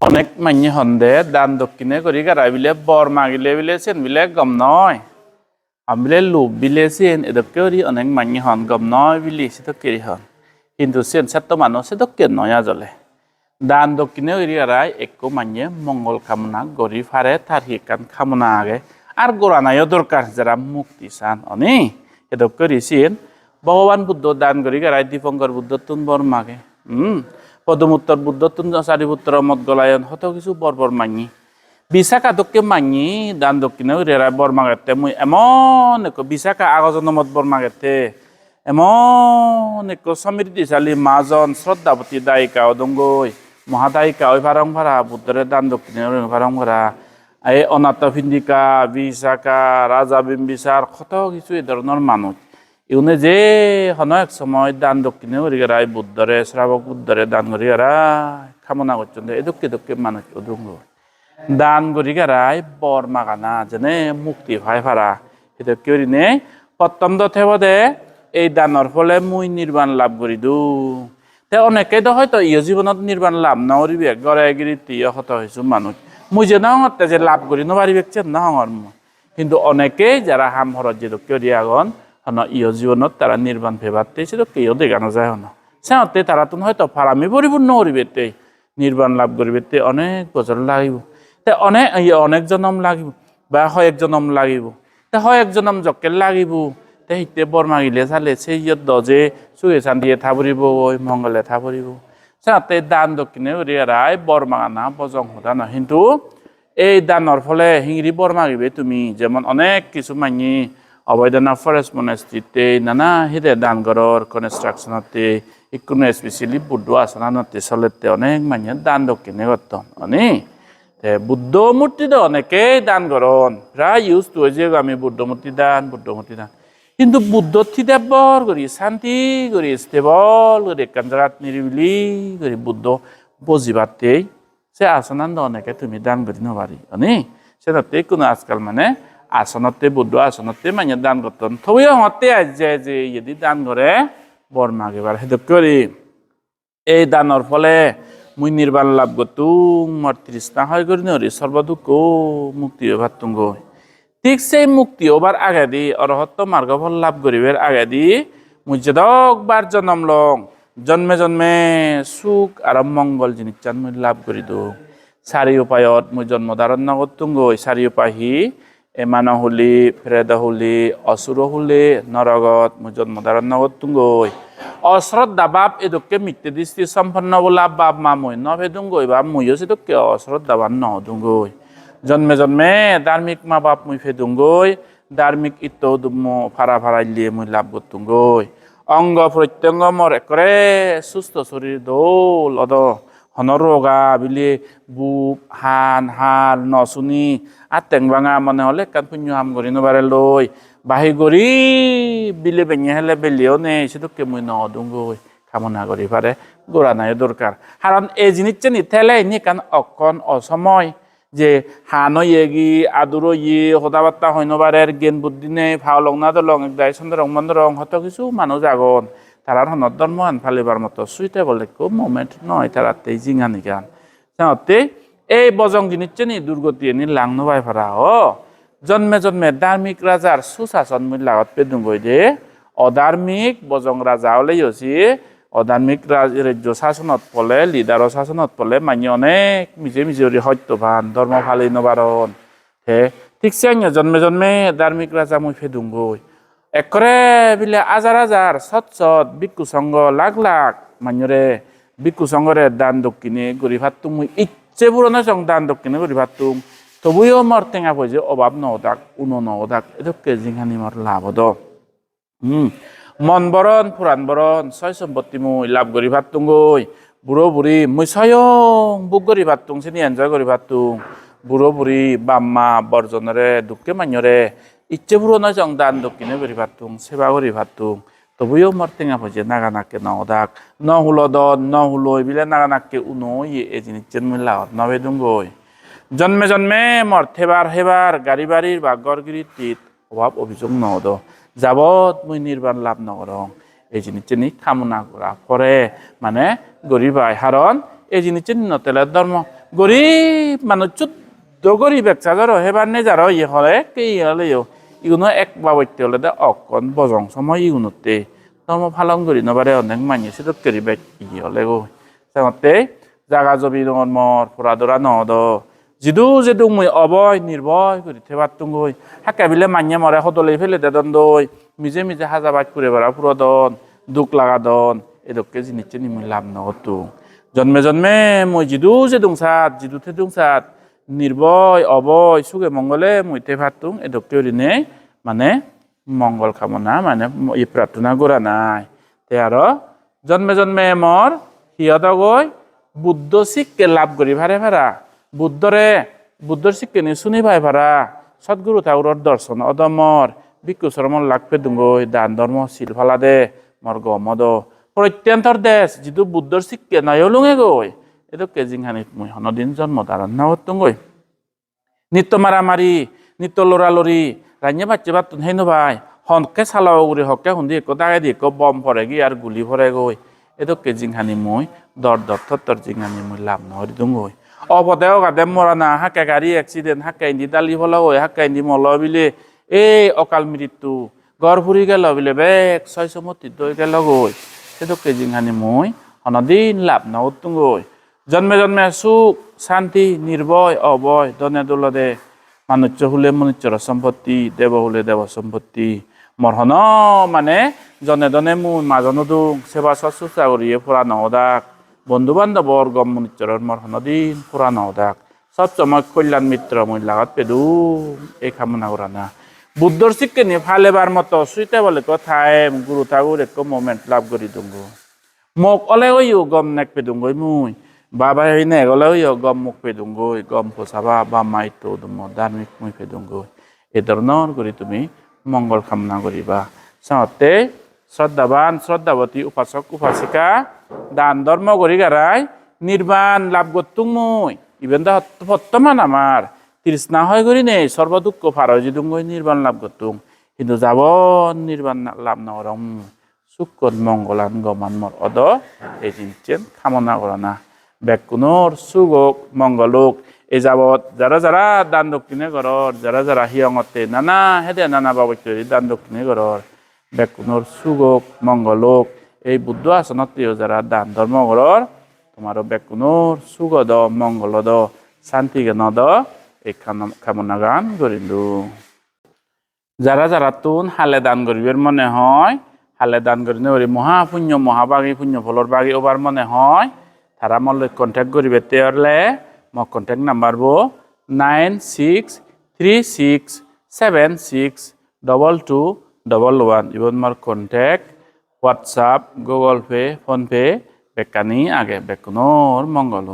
অনেক মাইনে হন্দে দান দক্ষিণে করি গারাই বিলে বর মাগিলে বিলে সেন বিলে গম নয় আমবিলে লুপ বিলে সেন এদকে করি অনেক মাইনে হন গম নয় বিলি সে তো কেরি হন কিন্তু সেন সাত মানুষ সে তো কে নয়া জলে দান দক্ষিণে করি গারাই একটু মাইনে মঙ্গল কামনা গরি ফারে তার হিকান কামনা আগে আর গোরানায়ও দরকার যারা মুক্তি চান অনি এদক করি সেন ভগবান বুদ্ধ দান করি গারাই দীপঙ্কর বুদ্ধ তুন বর মাগে পদমুত্তর বুদ্ধ তুন চারিপুত্র মত গলায়ন হত কিছু বর মাঙি বিশাখা দক্ষে মাঙি দান দক্ষিণে রেরাই বর মাগেতে মুই এমন এক বিশাখা আগজন মত বর মাগেতে এমন এক সমৃদ্ধিশালী মাজন শ্রদ্ধাবতী দায়িকা অদঙ্গই মহাদায়িকা ওই ভারং ভাড়া বুদ্ধরে দান দক্ষিণে ভারং ভাড়া এই অনাথ ভিন্দিকা বিশাখা রাজা বিম্বিসার কত কিছু এই ধরনের মানুষ ইউনে যে হন এক সময় দান দক্ষিণে করি গেরাই বুদ্ধরে শ্রাবক বুদ্ধরে দান করি গেরাই কামনা করছেন এদকে দক্ষে মানুষ অদঙ্গ দান করি গেরাই বর মাগানা যেনে মুক্তি ভাই ভাড়া এদকে করি নে প্রথম দে এই দানৰ ফলে মুই নির্বাণ লাভ করি দু তে অনেকে তো হয়তো ইয় জীবনত নির্বাণ লাভ নকরিবে গড়াইগিরি তিয় হত হয়েছো মানুষ মুই যে নহতে যে লাভ করি নবারিবে নহর কিন্তু অনেকেই যারা হাম হরত যে দক্ষে আগন হন ইয় জীবনত তারা নির্বাণ ভেবাতে সে তো কেউ দেখানো যায় হন সেতে তারা তো হয়তো ফারামি পরিপূর্ণ করিবে নির্বাণ লাভ করিবে অনেক বছর লাগিব তে অনেক জনম লাগিব বা হয় এক জনম লাগিব তে হয় এক জনম জকে লাগিব তে হিতে বৰ মাগিলে চালে সেই দজে চুয়ে চান্দিয়ে থাবরিব ওই মঙ্গলে থাবরিব সেতে দান দক্ষিণে রাই বৰ মাগানা বজং হতা না কিন্তু এই দানৰ ফলে হিংরি বৰ মাগিবে তুমি যেমন অনেক কিছু মানি অবৈধনা ফরেস্ট মনেস্ট্রিতে নানা হিরে দান গড়র কনস্ট্রাকশনতে ইকুনো স্পেশালি বুদ্ধ আসানাতে চলেতে অনেক মানে দান দক্ষিণে করত অনি বুদ্ধ মূর্তি তো অনেকেই দান করন প্রায় ইউজ তো যে আমি বুদ্ধ মূর্তি দান কিন্তু বুদ্ধ থিতে বর করি শান্তি করি স্টেবল করি একান জায়গাত নিরিবিলি করি বুদ্ধ বজিবাতে সে আসনান অনেকে তুমি দান করি নবারি অনি সেটাতে কোনো আজকাল মানে আসনতে বুদ্ধ আসনতে মানে দান করতেন থবুও হতে যে যদি দান করে বর মাগিবার হেতু করি এই দানের ফলে মুই নির্বাণ লাভ করতুম মর তৃষ্ণা হয় করি নরি সর্বদুঃখ মুক্তি ভাতুম গই ঠিক সেই মুক্তি ওবার আগে দি অরহত্ত মার্গফল লাভ করিবার আগে দি মুই যেদকবার জন্ম লং জন্মে জন্মে সুখ আর মঙ্গল জিনিস চান মুই লাভ করি দো চারি উপায়ত মুই জন্ম ধারণ নগতুম গই চারি উপায় হি এমান হুলি ফ্রেদ হুলি অসুর হুলি নরগত মুই জন্ম ধারণ নগতুম গই অশ্রদ্ধা বাপ এদকে মিথ্যে দৃষ্টি সম্পন্ন বলা বাপ মা মই নভেদুম গই বা মুইও সেদকে অশ্রদ্ধাবান নহদুম গই জন্মে জন্মে ধার্মিক মা বাপ মুই ফেদুম গই ধার্মিক ইত্তদুম ফারা ফারাইলিয়ে মুই লাভ করতুম গই অঙ্গ প্রত্যঙ্গ মর একরে সুস্থ শরীর দোল অদ হনর রোগা বিলি বুক হাল নশুনি আর টেং ভাঙা মনে হলে কান পুণ্য হাম করি নবারে লই বাহি গরি বিলে বেঙে হেলে বেলিও নেই সেদকে মুই নদুম গই কামনা করি পারে গোড়া নাই দরকার কারণ এই জিনিস চেনি থেলে নি কান অকন অসময় যে হানো ইয়েগি আদুরো ইয়ে হতাবার্তা হইনবারের জ্ঞান বুদ্ধি নেই ভাও লং না দলং একদাই সুন্দর রং বন্ধ রং হত কিছু মানুষ আগন তারার হনত ধর্ম আন ফালিবার মতো সুইটেবল একটু মোমেন্ট নয় তারাতে জিঙানি গান সাথে এই বজং জিনিস চেনি দুর্গতি এনি লাং নবাই ফারা ও জন্মে জন্মে ধার্মিক রাজার সুশাসন মুই লাগত পেদুম গই দে অধার্মিক বজং রাজা হলে হচ্ছে অধার্মিক রাজ্য শাসনত পলে লিডাৰৰ শাসনত পলে মানে অনেক মিজে মিজরি সত্যবান ধর্ম ফালি নবারণ হে ঠিকছে জন্মে জন্মে ধার্মিক রাজা মুই ফেদুম গই একরে বিলে হাজার হাজার সৎ ভিক্ষু সংঘ লাখ লাখ মানরে ভিক্ষু সংঘরে দান দক্ষিণে গরি ভাতুম মুই ইচ্ছে পুরনো সং দান দক্ষিণে গরি ভাতুম তবুও মর টেঙা পয়সে অভাব নহদাক উনো নহদাক এদকে জিঙানি মর লাভ হদ মন বরণ পুরাণ বরণ ছয় সম্পত্তি মুই লাভ করি ভাতুম গই বুড়ো বুড়ি মুই স্বয়ং বুক করি ভাতুম চিনি এনজয় করি ভাতুম বুড়ো বুড়ি বাম্মা বর্জনরে দুঃখে মান্যরে ইচ্ছে পুরনো সং দান দক্ষিণে করি ভাতুম সেবা করি ভাতুম তবুও মর টেঙা পয়সে নাগা নাকে নহদাক নহুলদন নহুলই বিলে নাগা নাকে উনো এ জিনিস মুই লাভত নভেদুম গই জন্মে জন্মে মর থেবার হেবার গাড়ি বাড়ির বা গড়গিরিত অভাব অভিযোগ নহদ যাবত মুই নির্বাণ লাভ নকরং এই জিনিস নি কামনা করা পরে মানে গরিবাই হারণ এই জিনিস নতেলে ধর্ম গরিব মানুষ চুদ্দ গরিব এক চাজার হেবার নে যারা ইয়ে হলে কে হলে ইগুনো এক বাবৈতে হলে দে অকন বজং সময় ইগুনোতে ধর্ম ফালন করি নবারে অনেক মানি সিদত করি বেক ইয়ে হলে গো সেমতে জাগা জবি মর ফুরাদরা নদ যিদু যেদু মই অবয় নির্ভয় করি থেবার তুঙ্গই হাকা বিলে মানিয়ে মরে হদলে ফেলে দে দই মিজে মিজে হাজাবাদ করে বেড়া পুরোদন দুঃখ লাগা দন এদককে জিনিসছে নিমি লাভ নহতু জন্মে জন্মে মই যিদু যে দুংসাত যিদু থে দুংসাত নির্ভয় অবয় সুখে মঙ্গলে মইতে ভাতুং এদককে রিনে মানে মঙ্গল কামনা মানে এই প্রার্থনা করা নাই তে আর জন্মে জন্মে মর হিয়ত গই বুদ্ধ শিখকে লাভ করি ভারে ভাড়া বুদ্ধর শিখকে নি শুনি ভাই ভাড়া সদ্গুরু ঠাকুরর দর্শন অদমর ভিক্ষু শরমর লাগপে দুঙ্গই দান ধর্ম শিল ফালা দে মর গমদ প্রত্যন্তর দেশ যিদু বুদ্ধর শিখকে নয়লুঙে গই এতো কেজিংহানি মুই হনদিন জন্ম ধারণ না হতুঙ্গই নিত্য মারামারি নিত্য লড়ালড়ি রান্না বাচ্চা বাতুন হেন ভাই হনকে চালাও গুড়ি হকে হুন্দি একো দাগে দি একো বম ভরে গি আর গুলি ভরে গই এতো কেজিংহানি মুই দর থর জিংহানি মুই লাভ নহরি দুঙ্গই অপদেও গাদে মরা না হাকে গাড়ি এক্সিডেন্ট হাকে ইন্দি দালি ফলা হই হাকে ইন্দি মল বিলে এই অকাল মৃত্যু গড় ফুরি গেল বিলে বেগ 600 মতি দই গেল গই সেতো কেজিংহানি মুই হনদিন লাভ নহতুঙ্গই জন্মে জন্মে সুখ শান্তি নির্ভয় অবয় দনে দোলদে মানুষ্য হলে মনুষ্যর সম্পত্তি দেব হলে দেব সম্পত্তি মরহন মানে জনে দনে মুই মাজনো দুং সেবা শুশ্রূষা করিয়ে ফুরা নহদাক বন্ধু বান্ধবর গম মনুষ্যর মরহন দিন ফুরা নহদাক সব সময় কল্যাণ মিত্র মই লাগাত পেদু এই কামনা করা না বুদ্ধর শিক্ষে নিয়ে ফালেবার মতো সুইতে বলে কথায় গুরু ঠাকুর এক মোমেন্ট লাভ করি দুঙ্গু মোক অলে ওইও গম নেক পেদুঙ্গই মুই বাবা নে গলে ওই গম মুখ পেদুঙ্গই গম পোসাবা বা মাইতো দুম ধার্মিক মুই পেদুঙ্গই এ ধরনের করি তুমি মঙ্গল কামনা করিবা সাথে শ্রদ্ধাবান শ্রদ্ধাবতী উপাসক উপাসিকা দান ধর্ম করি গারাই নির্বাণ লাভ করতুম মুই ইভেন দা বর্তমান আমার তৃষ্ণা হয় করি নেই সর্বদুঃখ ফারয় যদি নির্বাণ লাভ করতুম কিন্তু যাব নির্বাণ লাভ নরম সুখ মঙ্গলান গমান মর অদ এই জিনিস কামনা করা না বেকুনোর সুগোক মঙ্গলোক এই যাবৎ যারা যারা দান দক্ষিণে ঘরর যারা যারা হিয়ঙতে নানা হেদে নানা বাবদ দান দক্ষিণে ঘরর বেকুনোর সুগোক মঙ্গলোক এই বুদ্ধ আসনতেও যারা দান ধর্ম ঘরর তোমারও বেকুনোর সুগদ মঙ্গলদ শান্তি জ্ঞানদ এই কামনা গান করিলু যারা যারা তুন হালে দান করিবের মনে হয় হালে দান করিনে ওই মহাপুণ্য মহাবাগী পুণ্য ফলর বাগী ওবার মনে হয় তারা মল্লে কন্ট্যাক্ট করিবে তেরলে মো কন্ট্যাক্ট নাম্বার বো 9636762211 ইবন মোর contact WhatsApp Google Pay PhonePe বেকানি আগে বেকুনোর মঙ্গল